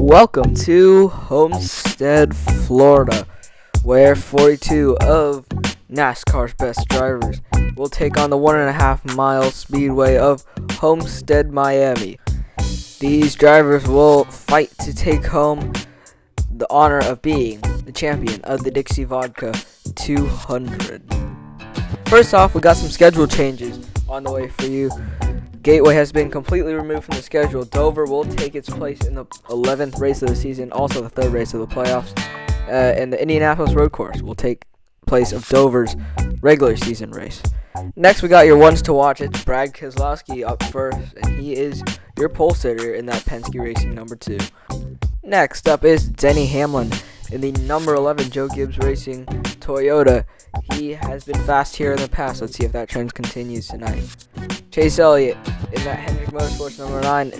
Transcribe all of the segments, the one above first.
Welcome to Homestead, Florida, where 42 of NASCAR's best drivers will take on the 1.5 mile speedway of Homestead Miami. These drivers will fight to take home the honor of being the champion of the Dixie Vodka 200. First off, we got some schedule changes on the way for you. Gateway has been completely removed from the schedule. Dover will take its place in the 11th race of the season, also the third race of the playoffs. And the Indianapolis Road Course will take place of Dover's regular season race. Next, we got your ones to watch. It's Brad Keselowski up first, and he is your pole sitter in that Penske Racing number 2. Next up is Denny Hamlin in the number 11 Joe Gibbs Racing Toyota. He has been fast here in the past. Let's see if that trend continues tonight. Chase Elliott in that Hendrick Motorsports number 9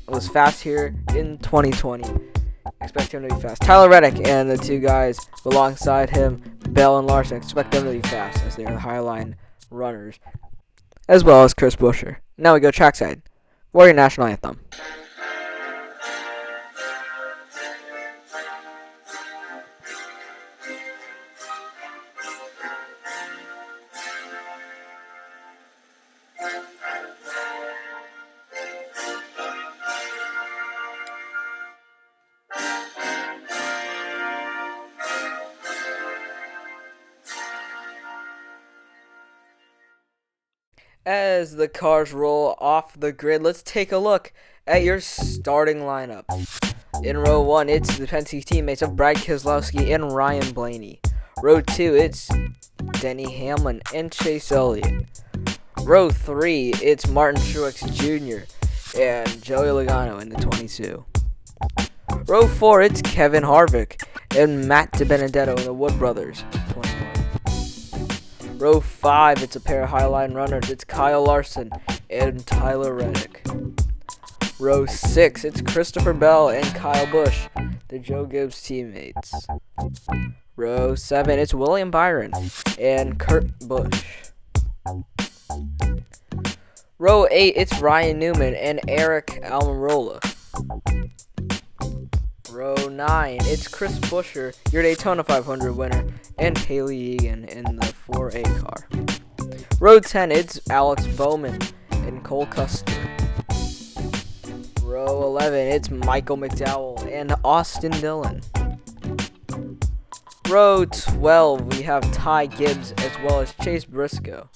was fast here in 2020. Expect him to be fast. Tyler Reddick and the two guys alongside him, Bell and Larson, expect them to be fast as they are the Highline runners, as well as Chris Buescher. Now we go trackside for your national anthem. As the cars roll off the grid, let's take a look at your starting lineup. In row 1, it's the Penske teammates of Brad Keselowski and Ryan Blaney. Row 2, it's Denny Hamlin and Chase Elliott. Row 3, it's Martin Truex Jr. and Joey Logano in the 22. Row 4, it's Kevin Harvick and Matt DiBenedetto in the Wood Brothers, 21. Row 5, it's a pair of Highline runners. It's Kyle Larson and Tyler Reddick. Row 6, it's Christopher Bell and Kyle Busch, the Joe Gibbs teammates. Row 7, it's William Byron and Kurt Busch. Row 8, it's Ryan Newman and Eric Almirola. Row 9, it's Chris Buescher, your Daytona 500 winner, and Haley Egan in the 4A car. Row 10, it's Alex Bowman and Cole Custer. Row 11, it's Michael McDowell and Austin Dillon. Row 12, we have Ty Gibbs as well as Chase Briscoe.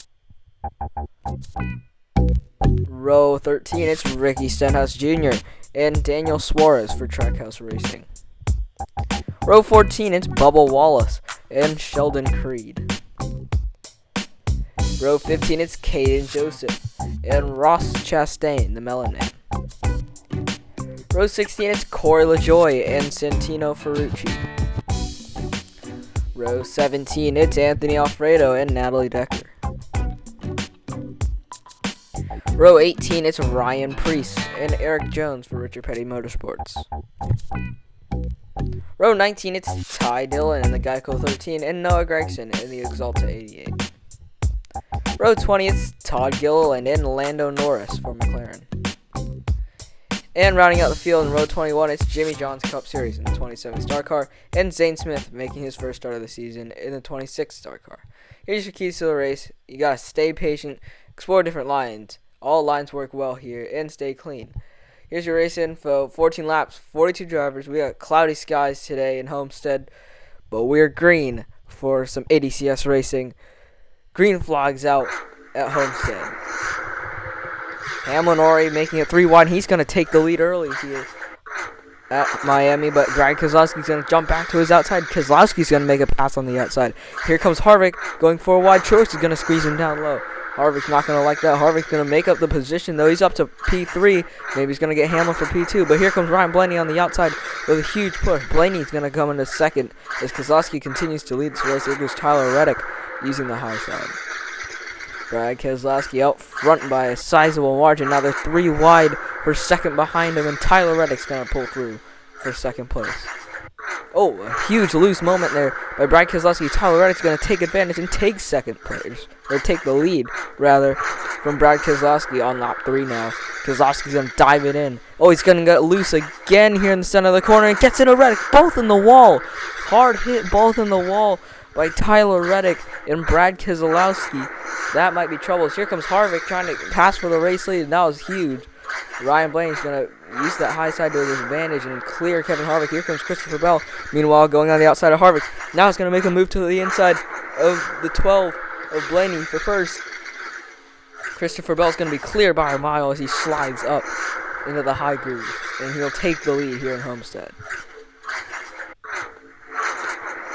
Row 13, it's Ricky Stenhouse Jr. and Daniel Suarez for Trackhouse Racing. Row 14, it's Bubba Wallace and Sheldon Creed. Row 15, it's Caden Joseph and Ross Chastain, the Melon Man. Row 16, it's Corey LaJoie and Santino Ferrucci. Row 17, it's Anthony Alfredo and Natalie Decker. Row 18, it's Ryan Preece and Eric Jones for Richard Petty Motorsports. Row 19, it's Ty Dillon and the Geico 13 and Noah Gregson in the Exalta 88. Row 20, it's Todd Gilliland and Lando Norris for McLaren. And rounding out the field in row 21, it's Jimmy John's Cup Series in the 27 star car and Zane Smith making his first start of the season in the 26 star car. Here's your keys to the race. You gotta stay patient, explore different lines. All lines work well here, and stay clean. Here's your race info. 14 laps, 42 drivers. We got cloudy skies today in Homestead, but we're green for some ADCS racing. Green flags out at Homestead. Hamlin already making it 3 wide. He's going to take the lead early here at Miami, but Brad Keselowski's going to jump back to his outside. Keselowski's going to make a pass on the outside. Here comes Harvick going 4 wide. Truex is going to squeeze him down low. Harvick's not going to like that. Harvick's going to make up the position, though. He's up to P3. Maybe he's going to get Hamlin for P2. But here comes Ryan Blaney on the outside with a huge push. Blaney's going to come into second as Keselowski continues to lead this race. Here goes Tyler Reddick using the high side. Brad Keselowski out front by a sizable margin. Now they're 3 wide for second behind him, and Tyler Reddick's going to pull through for second place. Oh, a huge loose moment there by Brad Keselowski. Tyler Reddick's going to take advantage and take second place, or take the lead, rather, from Brad Keselowski on lap 3 now. Keselowski's going to dive it in. Oh, he's going to get loose again here in the center of the corner and gets into Reddick. Both in the wall. Hard hit, both in the wall by Tyler Reddick and Brad Keselowski. That might be trouble. So here comes Harvick trying to pass for the race lead, and that was huge. Ryan Blaney's going to use that high side to his advantage and clear Kevin Harvick. Here comes Christopher Bell. Meanwhile, going on the outside of Harvick. Now he's going to make a move to the inside of the 12 of Blaney for first. Christopher Bell's going to be clear by a mile as he slides up into the high groove, and he'll take the lead here in Homestead.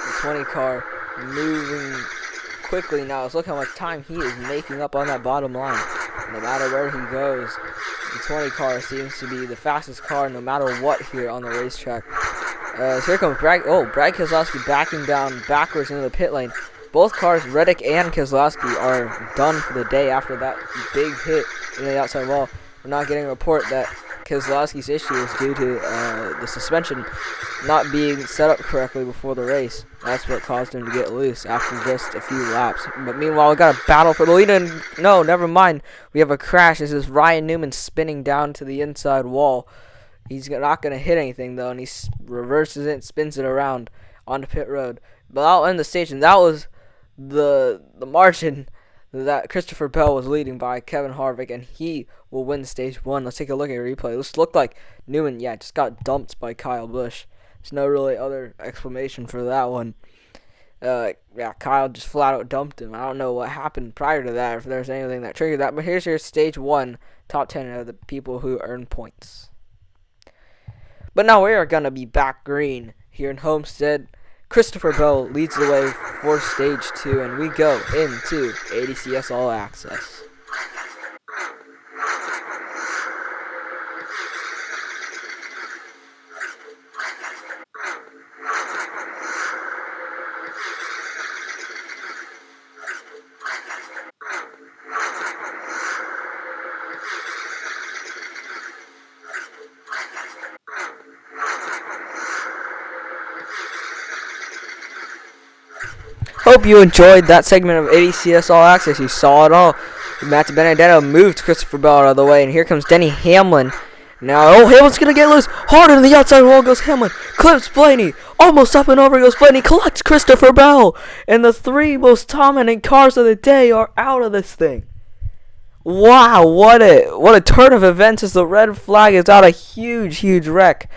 The 20 car moving quickly now. Let's look how much time he is making up on that bottom line. No matter where he goes, the 20 car seems to be the fastest car no matter what here on the racetrack. So here comes Brad Keselowski backing down backwards into the pit lane. Both cars, Reddick and Keselowski, are done for the day after that big hit in the outside wall. We're not getting a report that Keselowski's issue is due to the suspension not being set up correctly before the race. That's what caused him to get loose after just a few laps. But meanwhile, we got a battle for the lead, and no, never mind. We have a crash. This is Ryan Newman spinning down to the inside wall. He's not going to hit anything, though, and he reverses it and spins it around onto pit road. But I'll end the stage, and that was the margin that Christopher Bell was leading by Kevin Harvick, and he will win stage 1. Let's take a look at a replay. This looked like Newman, just got dumped by Kyle Busch. There's no really other explanation for that one. Kyle just flat out dumped him. I don't know what happened prior to that, if there's anything that triggered that, but here's your stage 1 top 10 of the people who earn points. But now we are going to be back green here in Homestead. Christopher Bell leads the way for stage 2, and we go into ADCS All Access. Hope you enjoyed that segment of ADCS All Access. You saw it all. Matt Benedetto moved Christopher Bell out of the way, and here comes Denny Hamlin. Now, Hamlin's going to get loose. Hard on the outside wall goes Hamlin. Clips Blaney. Almost up and over goes Blaney. Collects Christopher Bell. And the 3 most dominant cars of the day are out of this thing. Wow, what a turn of events as the red flag is out. A huge wreck.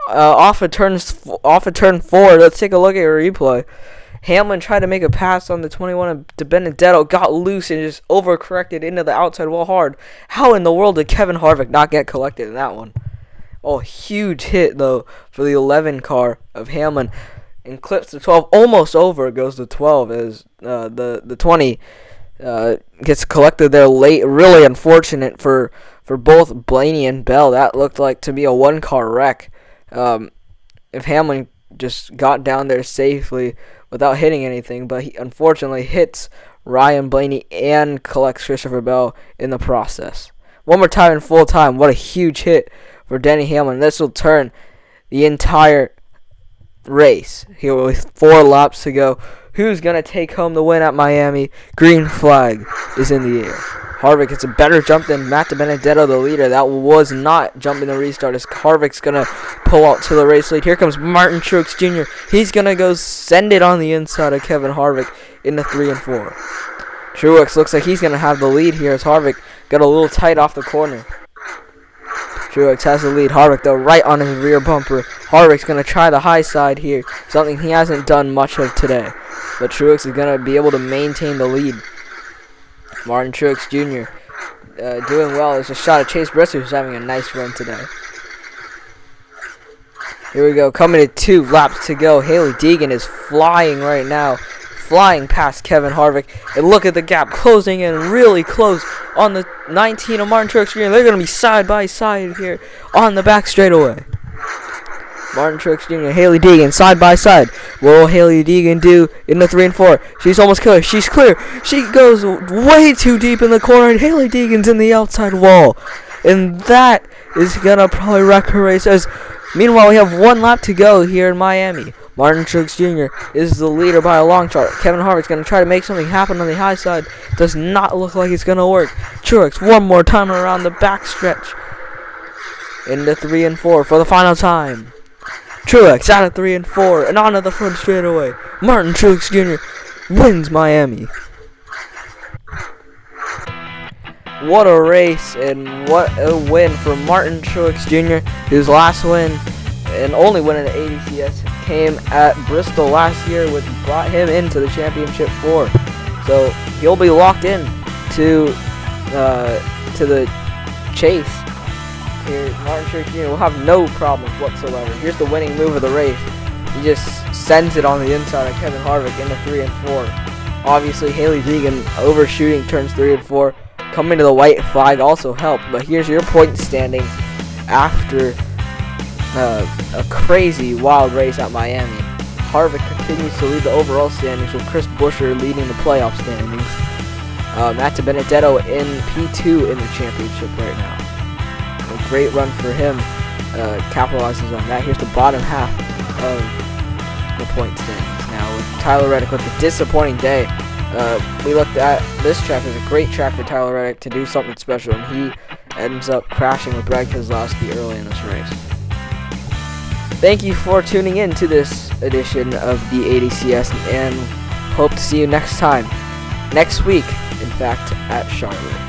Off of turn 4. Let's take a look at a replay. Hamlin tried to make a pass on the 21 to Benedetto, got loose and just overcorrected into the outside wall hard. How in the world did Kevin Harvick not get collected in that one? Oh, huge hit, though, for the 11 car of Hamlin. And clips the 12. Almost over goes the 12 as the 20 gets collected there late. Really unfortunate for both Blaney and Bell. That looked like to be a 1-car wreck. If Hamlin just got down there safely without hitting anything, but he unfortunately hits Ryan Blaney and collects Christopher Bell in the process. One more time in full time. What a huge hit for Denny Hamlin. This will turn the entire race here with 4 laps to go. Who's going to take home the win at Miami? Green flag is in the air. Harvick gets a better jump than Matt Benedetto, the leader. That was not jumping the restart as Harvick's going to pull out to the race lead. Here comes Martin Truex Jr. He's going to go send it on the inside of Kevin Harvick into 3 and 4. Truex looks like he's going to have the lead here as Harvick got a little tight off the corner. Truex has the lead. Harvick, though, right on his rear bumper. Harvick's going to try the high side here, something he hasn't done much of today. But Truex is going to be able to maintain the lead. Martin Truex Jr. Doing well. There's a shot at Chase Briscoe, who's having a nice run today. Here we go. Coming to 2 laps to go. Haley Deegan is flying right now. Flying past Kevin Harvick. And look at the gap. Closing in really close on the 19 of Martin Truex Jr. They're going to be side by side here on the back straightaway. Martin Truex Jr. Haley Deegan side by side. What will Haley Deegan do in the 3 and 4? She's almost clear. She's clear. She goes way too deep in the corner, and Haley Deegan's in the outside wall. And that is going to probably wreck her race. As meanwhile, we have 1 lap to go here in Miami. Martin Truex Jr. is the leader by a long shot. Kevin Harvick's going to try to make something happen on the high side. Does not look like it's going to work. Truex one more time around the backstretch. Into 3 and 4 for the final time. Truex out of 3 and 4 and onto the front straightaway. Martin Truex Jr. wins Miami. What a race and what a win for Martin Truex Jr., whose last win and only win in the ADCS came at Bristol last year, which brought him into the championship 4. So he'll be locked in to the chase. Here, Martin Truex Jr. will have no problems whatsoever. Here's the winning move of the race. He just sends it on the inside of Kevin Harvick into 3 and 4. Obviously, Haley Deegan overshooting turns 3 and 4. Coming to the white flag also helped. But here's your point standings after a crazy wild race at Miami. Harvick continues to lead the overall standings with Chris Buescher leading the playoff standings. Matt Benedetto in P2 in the championship right now. A great run for him. Capitalizes on that. Here's the bottom half of the point standings now with Tyler Reddick with a disappointing day. We looked at this track as a great track for Tyler Reddick to do something special, and he ends up crashing with Brad Keselowski early in this race. Thank you for tuning in to this edition of the ADCS, and hope to see you next week, in fact, at Charlotte.